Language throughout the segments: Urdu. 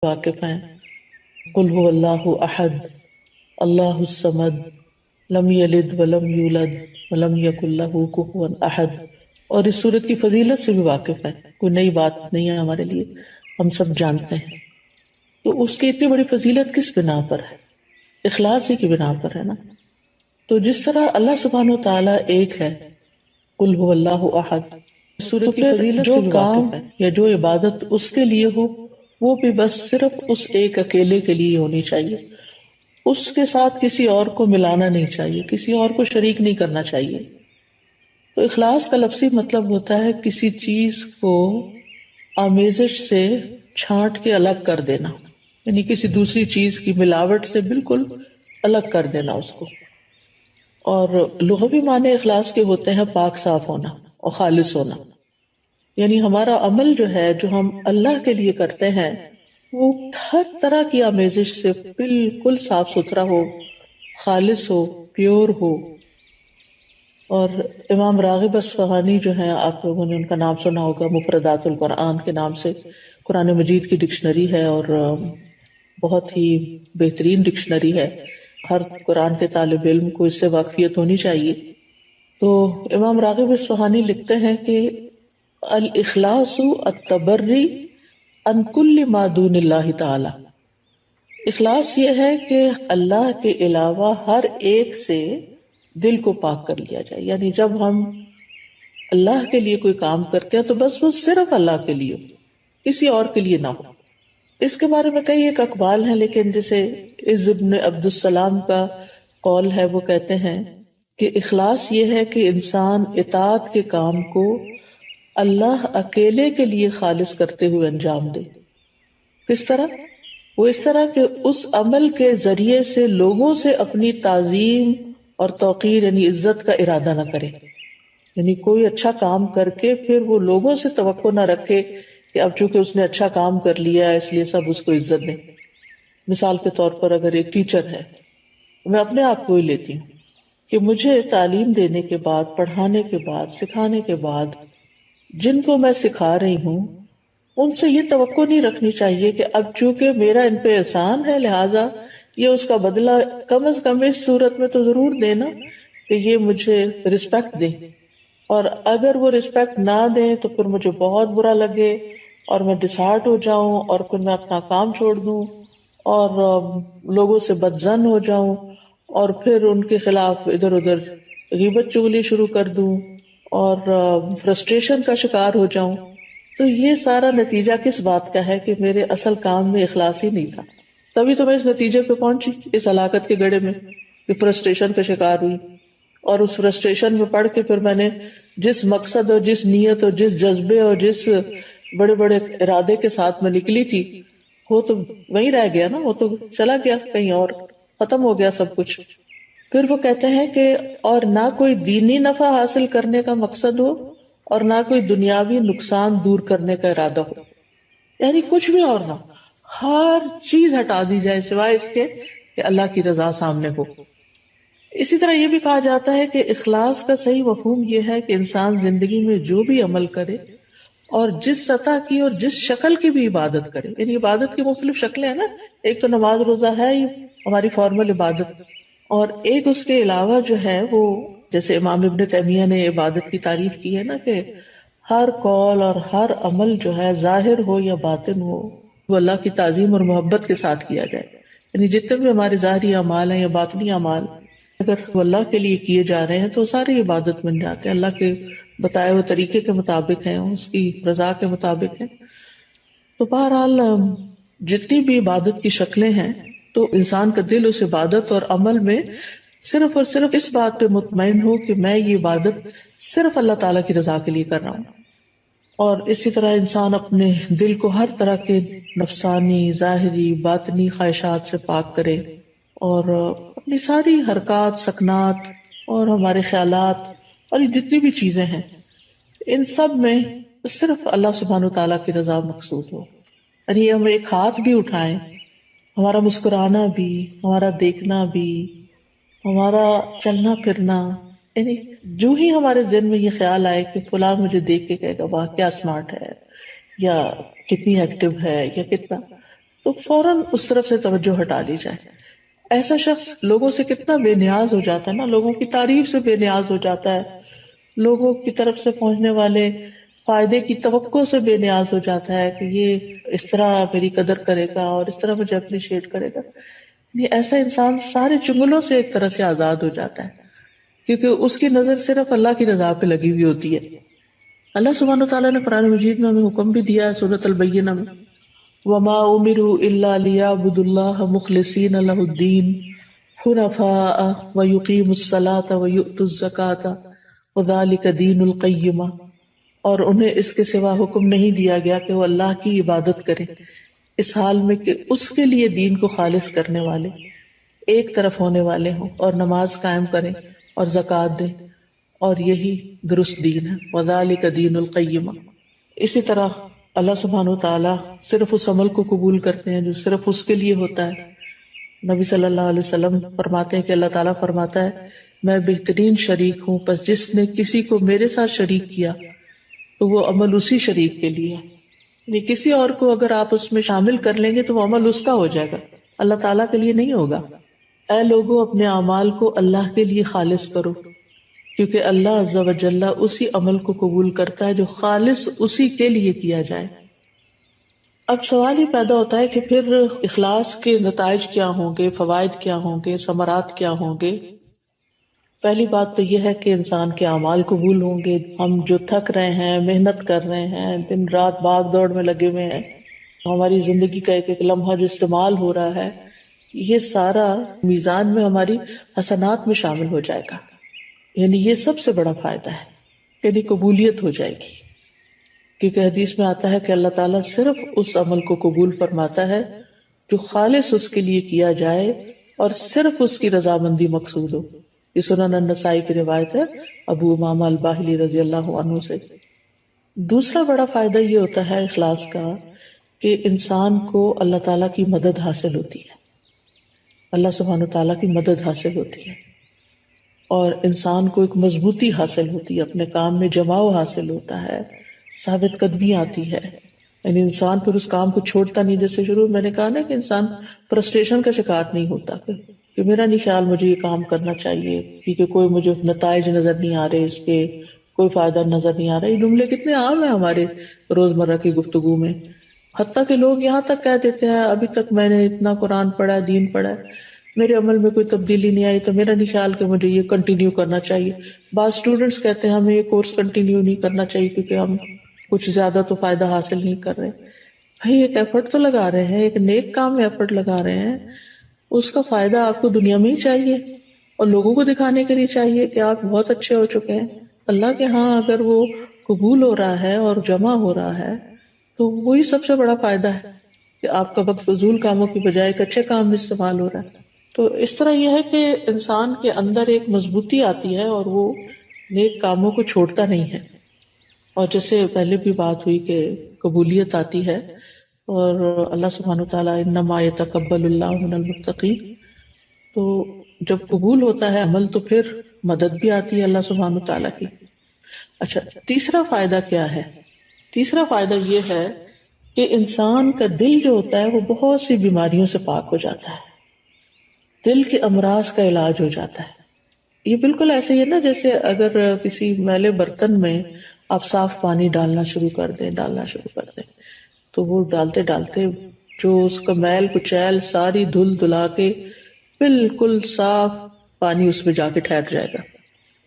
واقف ہیں. قل هو اللہ احد اللہ الصمد لم یلد ولم یولد ولم یکن لہ کفوا احد. اور اس صورت کی فضیلت سے بھی واقف ہے، کوئی نئی بات نہیں ہے ہمارے لیے، ہم سب جانتے ہیں. تو اس کی اتنی بڑی فضیلت کس بنا پر ہے؟ اخلاص ہی کی بنا پر ہے نا. تو جس طرح اللہ سبحانہ و تعالیٰ ایک ہے، قل هو اللہ احد، تو پھر جو کام یا جو عبادت اس کے لیے ہو وہ بھی بس صرف اس ایک اکیلے کے لیے ہونی چاہیے، اس کے ساتھ کسی اور کو ملانا نہیں چاہیے، کسی اور کو شریک نہیں کرنا چاہیے. تو اخلاص کا لفظی مطلب ہوتا ہے کسی چیز کو آمیزش سے چھانٹ کے الگ کر دینا، یعنی کسی دوسری چیز کی ملاوٹ سے بالکل الگ کر دینا اس کو. اور لغوی معنی اخلاص کے ہوتے ہیں پاک صاف ہونا اور خالص ہونا، یعنی ہمارا عمل جو ہے جو ہم اللہ کے لیے کرتے ہیں وہ ہر طرح کی آمیزش سے بالکل صاف ستھرا ہو، خالص ہو، پیور ہو. اور امام راغب اصفہانی جو ہیں، آپ لوگوں نے ان کا نام سنا ہوگا، مفردات القرآن کے نام سے قرآن مجید کی ڈکشنری ہے اور بہت ہی بہترین ڈکشنری ہے. ہر قرآن کے طالب علم کو اس سے واقفیت ہونی چاہیے. تو امام راغب اصفہانی لکھتے ہیں کہ الاخلاص التبری عن کل ما دون اللہ تعالی. اخلاص یہ ہے کہ اللہ کے علاوہ ہر ایک سے دل کو پاک کر لیا جائے، یعنی جب ہم اللہ کے لیے کوئی کام کرتے ہیں تو بس وہ صرف اللہ کے لیے ہو، کسی اور کے لیے نہ ہو. اس کے بارے میں کئی ایک اقوال ہیں، لیکن جیسے عز ابن عبد السلام کا قول ہے، وہ کہتے ہیں کہ اخلاص یہ ہے کہ انسان اطاعت کے کام کو اللہ اکیلے کے لیے خالص کرتے ہوئے انجام دے. کس طرح؟ وہ اس طرح کہ اس عمل کے ذریعے سے لوگوں سے اپنی تعظیم اور توقیر یعنی عزت کا ارادہ نہ کرے، یعنی کوئی اچھا کام کر کے پھر وہ لوگوں سے توقع نہ رکھے کہ اب چونکہ اس نے اچھا کام کر لیا اس لیے سب اس کو عزت دیں. مثال کے طور پر اگر ایک ٹیچر ہے، میں اپنے آپ کو ہی لیتی ہوں کہ مجھے تعلیم دینے کے بعد، پڑھانے کے بعد، سکھانے کے بعد جن کو میں سکھا رہی ہوں ان سے یہ توقع نہیں رکھنی چاہیے کہ اب چونکہ میرا ان پہ احسان ہے لہٰذا یہ اس کا بدلہ کم از کم اس صورت میں تو ضرور دینا کہ یہ مجھے رسپیکٹ دیں، اور اگر وہ رسپیکٹ نہ دیں تو پھر مجھے بہت برا لگے اور میں ڈسہارٹ ہو جاؤں اور پھر میں اپنا کام چھوڑ دوں اور لوگوں سے بدظن ہو جاؤں اور پھر ان کے خلاف ادھر ادھر غیبت چغلی شروع کر دوں اور فرسٹریشن کا شکار ہو جاؤں. تو یہ سارا نتیجہ کس بات کا ہے کہ میرے اصل کام میں اخلاص ہی نہیں تھا. تبھی تو میں اس نتیجے پہ پہنچی، اس ہلاکت کے گڑھے میں کہ فرسٹریشن کا شکار ہوئی، اور اس فرسٹریشن میں پڑھ کے پھر میں نے جس مقصد اور جس نیت اور جس جذبے اور جس بڑے بڑے ارادے کے ساتھ میں نکلی تھی وہ تو وہیں رہ گیا نا، وہ تو چلا گیا کہیں اور، ختم ہو گیا سب کچھ. پھر وہ کہتے ہیں کہ اور نہ کوئی دینی نفع حاصل کرنے کا مقصد ہو اور نہ کوئی دنیاوی نقصان دور کرنے کا ارادہ ہو، یعنی کچھ بھی اور نہ، ہر چیز ہٹا دی جائے سوائے اس کے کہ اللہ کی رضا سامنے ہو. اسی طرح یہ بھی کہا جاتا ہے کہ اخلاص کا صحیح مفہوم یہ ہے کہ انسان زندگی میں جو بھی عمل کرے اور جس سطح کی اور جس شکل کی بھی عبادت کرے، یعنی عبادت کی مختلف شکلیں ہیں نا، ایک تو نماز روزہ ہے ہی ہماری فارمل عبادت، اور ایک اس کے علاوہ جو ہے وہ جیسے امام ابن تیمیہ نے عبادت کی تعریف کی ہے نا کہ ہر قول اور ہر عمل جو ہے ظاہر ہو یا باطن ہو وہ اللہ کی تعظیم اور محبت کے ساتھ کیا جائے. یعنی جتنے بھی ہمارے ظاہری اعمال ہیں یا باطنی اعمال اگر وہ اللہ کے لیے کیے جا رہے ہیں تو ساری عبادت بن جاتے ہیں، اللہ کے بتائے ہوئے طریقے کے مطابق ہیں، اس کی رضا کے مطابق ہیں. تو بہرحال جتنی بھی عبادت کی شکلیں ہیں تو انسان کا دل اس عبادت اور عمل میں صرف اور صرف اس بات پہ مطمئن ہو کہ میں یہ عبادت صرف اللہ تعالیٰ کی رضا کے لیے کر رہا ہوں. اور اسی طرح انسان اپنے دل کو ہر طرح کے نفسانی، ظاہری، باطنی خواہشات سے پاک کرے اور اپنی ساری حرکات، سکنات اور ہمارے خیالات اور یہ جتنی بھی چیزیں ہیں ان سب میں صرف اللہ سبحانہ وتعالیٰ کی رضا مقصود ہو. یعنی ہم ایک ہاتھ بھی اٹھائیں، ہمارا مسکرانا بھی، ہمارا دیکھنا بھی، ہمارا چلنا پھرنا، یعنی جو ہی ہمارے ذہن میں یہ خیال آئے کہ فلاں مجھے دیکھ کے کہے گا واہ کیا اسمارٹ ہے یا کتنی ایکٹیو ہے یا کتنا، تو فوراً اس طرف سے توجہ ہٹا لی جائے. ایسا شخص لوگوں سے کتنا بے نیاز ہو جاتا ہے نا، لوگوں کی تعریف سے بے نیاز ہو جاتا ہے، لوگوں کی طرف سے پہنچنے والے فائدے کی توقع سے بے نیاز ہو جاتا ہے کہ یہ اس طرح میری قدر کرے گا اور اس طرح مجھے اپریشیٹ کرے گا. یہ ایسا انسان سارے چنگلوں سے ایک طرح سے آزاد ہو جاتا ہے، کیونکہ اس کی نظر صرف اللہ کی رضا پہ لگی ہوئی ہوتی ہے. اللہ سبحانہ وتعالیٰ نے قرآن مجید میں ہمیں حکم بھی دیا ہے سورۃ البینہ میں، وما امروا الا ليعبدوا الله مخلصين له الدين حنفاء ويقيموا الصلاة ويؤتوا الزكاة وذلك دين القیمہ. اور انہیں اس کے سوا حکم نہیں دیا گیا کہ وہ اللہ کی عبادت کریں اس حال میں کہ اس کے لیے دین کو خالص کرنے والے، ایک طرف ہونے والے ہوں، اور نماز قائم کریں اور زکوٰۃ دیں، اور یہی درست دین ہے. وذلك دین القیمہ. اسی طرح اللہ سبحانہ وتعالیٰ صرف اس عمل کو قبول کرتے ہیں جو صرف اس کے لیے ہوتا ہے. نبی صلی اللہ علیہ وسلم فرماتے ہیں کہ اللہ تعالیٰ فرماتا ہے میں بہترین شریک ہوں، پس جس نے کسی کو میرے ساتھ شریک کیا تو وہ عمل اسی شریک کے لیے ہے. یعنی کسی اور کو اگر آپ اس میں شامل کر لیں گے تو وہ عمل اس کا ہو جائے گا، اللہ تعالیٰ کے لیے نہیں ہوگا. اے لوگوں اپنے اعمال کو اللہ کے لیے خالص کرو، کیونکہ اللہ عز و جل اسی عمل کو قبول کرتا ہے جو خالص اسی کے لیے کیا جائے. اب سوال یہ پیدا ہوتا ہے کہ پھر اخلاص کے نتائج کیا ہوں گے، فوائد کیا ہوں گے، ثمرات کیا ہوں گے؟ پہلی بات تو یہ ہے کہ انسان کے اعمال قبول ہوں گے. ہم جو تھک رہے ہیں، محنت کر رہے ہیں، دن رات بھاگ دوڑ میں لگے ہوئے ہیں، ہماری زندگی کا ایک ایک لمحہ جو استعمال ہو رہا ہے، یہ سارا میزان میں ہماری حسنات میں شامل ہو جائے گا. یعنی یہ سب سے بڑا فائدہ ہے، یعنی قبولیت ہو جائے گی. کیونکہ حدیث میں آتا ہے کہ اللہ تعالیٰ صرف اس عمل کو قبول فرماتا ہے جو خالص اس کے لیے کیا جائے اور صرف اس کی رضامندی مقصود ہو. یہ سنن النسائی کی روایت ہے ابو امامہ الباہلی رضی اللہ عنہ سے. دوسرا بڑا فائدہ یہ ہوتا ہے اخلاص کا کہ انسان کو اللہ تعالیٰ کی مدد حاصل ہوتی ہے، اللہ سبحانہ تعالیٰ کی مدد حاصل ہوتی ہے، اور انسان کو ایک مضبوطی حاصل ہوتی ہے، اپنے کام میں جماؤ حاصل ہوتا ہے، ثابت قدمی آتی ہے. یعنی انسان پھر اس کام کو چھوڑتا نہیں. جیسے شروع میں نے کہا نا کہ انسان فرسٹریشن کا شکار نہیں ہوتا کہ میرا نہیں خیال مجھے یہ کام کرنا چاہیے کیونکہ کوئی مجھے نتائج نظر نہیں آ رہے، اس کے کوئی فائدہ نظر نہیں آ رہا. یہ جملے کتنے عام ہیں ہمارے روزمرہ کی گفتگو میں، حتیٰ کہ لوگ یہاں تک کہہ دیتے ہیں ابھی تک میں نے اتنا قرآن پڑھا ہے، دین پڑھا ہے، میرے عمل میں کوئی تبدیلی نہیں آئی تو میرا نہیں خیال کہ مجھے یہ کنٹینیو کرنا چاہیے. بعض اسٹوڈینٹس کہتے ہیں ہمیں یہ کورس کنٹینیو نہیں کرنا چاہیے کیونکہ ہم کچھ زیادہ تو فائدہ حاصل نہیں کر رہے. بھائی ایک ایفرٹ تو لگا رہے ہیں، ایک نیک کام میں ایفرٹ لگا رہے ہیں، اس کا فائدہ آپ کو دنیا میں ہی چاہیے اور لوگوں کو دکھانے کے لیے چاہیے کہ آپ بہت اچھے ہو چکے ہیں. اللہ کے ہاں اگر وہ قبول ہو رہا ہے اور جمع ہو رہا ہے تو وہی سب سے بڑا فائدہ ہے کہ آپ کا وقت فضول کاموں کی بجائے ایک اچھے کام میں استعمال ہو رہا ہے. تو اس طرح یہ ہے کہ انسان کے اندر ایک مضبوطی آتی ہے اور وہ نیک کاموں کو چھوڑتا نہیں ہے. اور جیسے پہلے بھی بات ہوئی کہ قبولیت آتی ہے اور اللہ سبحانہ وتعالیٰ انما یتقبل اللہ من المتقین، تو جب قبول ہوتا ہے عمل تو پھر مدد بھی آتی ہے اللہ سبحانہ وتعالیٰ کی. اچھا، تیسرا فائدہ کیا ہے؟ تیسرا فائدہ یہ ہے کہ انسان کا دل جو ہوتا ہے وہ بہت سی بیماریوں سے پاک ہو جاتا ہے، دل کے امراض کا علاج ہو جاتا ہے. یہ بالکل ایسے ہی ہے نا جیسے اگر کسی میلے برتن میں آپ صاف پانی ڈالنا شروع کر دیں تو وہ ڈالتے ڈالتے جو اس کا میل کچیل ساری دھل دلا کے بالکل صاف پانی اس میں جا کے ٹھہر جائے گا.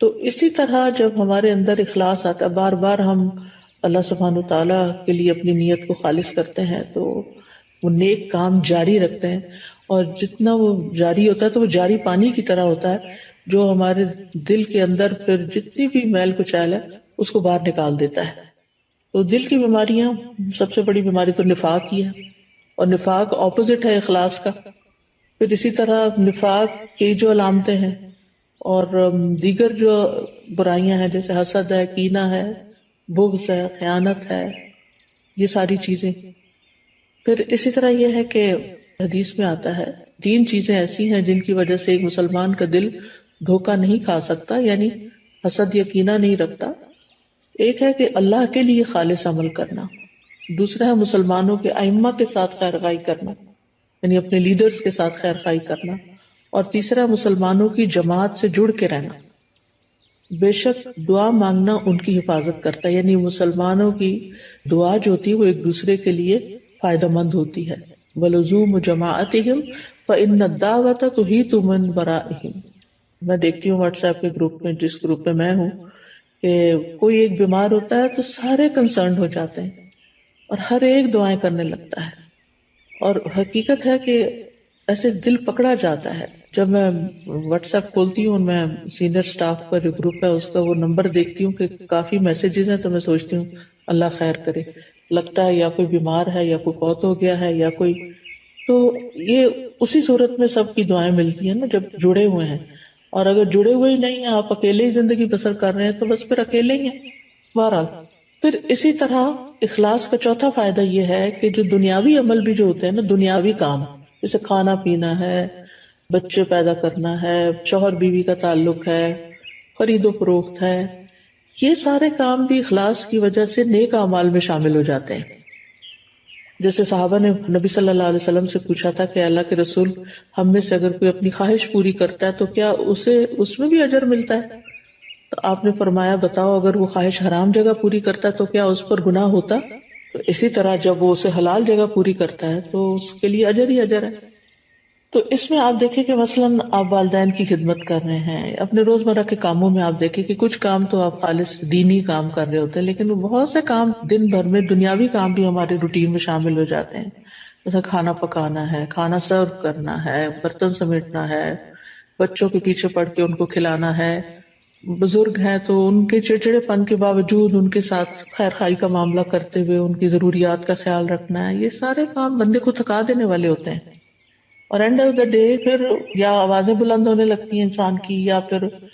تو اسی طرح جب ہمارے اندر اخلاص آتا ہے، بار بار ہم اللہ سبحانہ تعالیٰ کے لیے اپنی نیت کو خالص کرتے ہیں تو وہ نیک کام جاری رکھتے ہیں، اور جتنا وہ جاری ہوتا ہے تو وہ جاری پانی کی طرح ہوتا ہے جو ہمارے دل کے اندر پھر جتنی بھی میل کچیل ہے اس کو باہر نکال دیتا ہے. تو دل کی بیماریاں، سب سے بڑی بیماری تو نفاق کی ہے، اور نفاق اپوزٹ ہے اخلاص کا. پھر اسی طرح نفاق کی جو علامتیں ہیں اور دیگر جو برائیاں ہیں جیسے حسد ہے، کینہ ہے، بغض ہے، خیانت ہے، یہ ساری چیزیں. پھر اسی طرح یہ ہے کہ حدیث میں آتا ہے 3 چیزیں ایسی ہیں جن کی وجہ سے ایک مسلمان کا دل دھوکہ نہیں کھا سکتا، یعنی حسد یا کینہ نہیں رکھتا. ایک ہے کہ اللہ کے لیے خالص عمل کرنا، دوسرا ہے مسلمانوں کے ائمہ کے ساتھ خیر خواہی کرنا، یعنی اپنے لیڈرز کے ساتھ خیر خواہی کرنا، اور تیسرا مسلمانوں کی جماعت سے جڑ کے رہنا۔ بے شک دعا مانگنا ان کی حفاظت کرتا ہے، یعنی مسلمانوں کی دعا جو ہوتی ہے وہ ایک دوسرے کے لیے فائدہ مند ہوتی ہے۔ وَلُزُومُ جَمَاعَتِهِمْ فَإِنَّ الدَّعْوَةَ تُحِيطُ مِن وَرَائِهِمْ۔ میں دیکھتی ہوں واٹس ایپ کے گروپ میں، جس گروپ میں میں ہوں، کہ کوئی ایک بیمار ہوتا ہے تو سارے کنسرنڈ ہو جاتے ہیں اور ہر ایک دعائیں کرنے لگتا ہے، اور حقیقت ہے کہ ایسے دل پکڑا جاتا ہے۔ جب میں واٹس ایپ کھولتی ہوں، میں سینئر سٹاف کا جو گروپ ہے اس کا وہ نمبر دیکھتی ہوں کہ کافی میسیجز ہیں، تو میں سوچتی ہوں اللہ خیر کرے، لگتا ہے یا کوئی بیمار ہے یا کوئی فوت ہو گیا ہے یا کوئی، تو یہ اسی صورت میں سب کی دعائیں ملتی ہیں نا جب جڑے ہوئے ہیں، اور اگر جڑے ہوئے ہی نہیں ہیں، آپ اکیلے ہی زندگی بسر کر رہے ہیں تو بس پھر اکیلے ہی ہیں بہرحال۔ پھر اسی طرح اخلاص کا چوتھا فائدہ یہ ہے کہ جو دنیاوی عمل بھی جو ہوتے ہیں نا، دنیاوی کام جیسے کھانا پینا ہے، بچے پیدا کرنا ہے، شوہر بیوی کا تعلق ہے، خرید و فروخت ہے، یہ سارے کام بھی اخلاص کی وجہ سے نیک اعمال میں شامل ہو جاتے ہیں۔ جیسے صحابہ نے نبی صلی اللہ علیہ وسلم سے پوچھا تھا کہ اللہ کے رسول، ہم میں سے اگر کوئی اپنی خواہش پوری کرتا ہے تو کیا اسے اس میں بھی اجر ملتا ہے؟ تو آپ نے فرمایا بتاؤ، اگر وہ خواہش حرام جگہ پوری کرتا ہے تو کیا اس پر گناہ ہوتا؟ تو اسی طرح جب وہ اسے حلال جگہ پوری کرتا ہے تو اس کے لیے اجر ہی اجر ہے۔ تو اس میں آپ دیکھیں کہ مثلاً آپ والدین کی خدمت کر رہے ہیں، اپنے روزمرہ کے کاموں میں آپ دیکھیں کہ کچھ کام تو آپ خالص دینی کام کر رہے ہوتے ہیں، لیکن بہت سے کام دن بھر میں دنیاوی کام بھی ہمارے روٹین میں شامل ہو جاتے ہیں، جیسے کھانا پکانا ہے، کھانا سرو کرنا ہے، برتن سمیٹنا ہے، بچوں کے پیچھے پڑ کے ان کو کھلانا ہے، بزرگ ہیں تو ان کے چڑچڑے پن کے باوجود ان کے ساتھ خیر خائی کا معاملہ کرتے ہوئے ان کی ضروریات کا خیال رکھنا ہے، یہ سارے کام بندے کو تھکا دینے والے ہوتے ہیں، اور اینڈ آف دا ڈے پھر یا آوازیں بلند ہونے لگتی ہیں انسان کی، یا پھر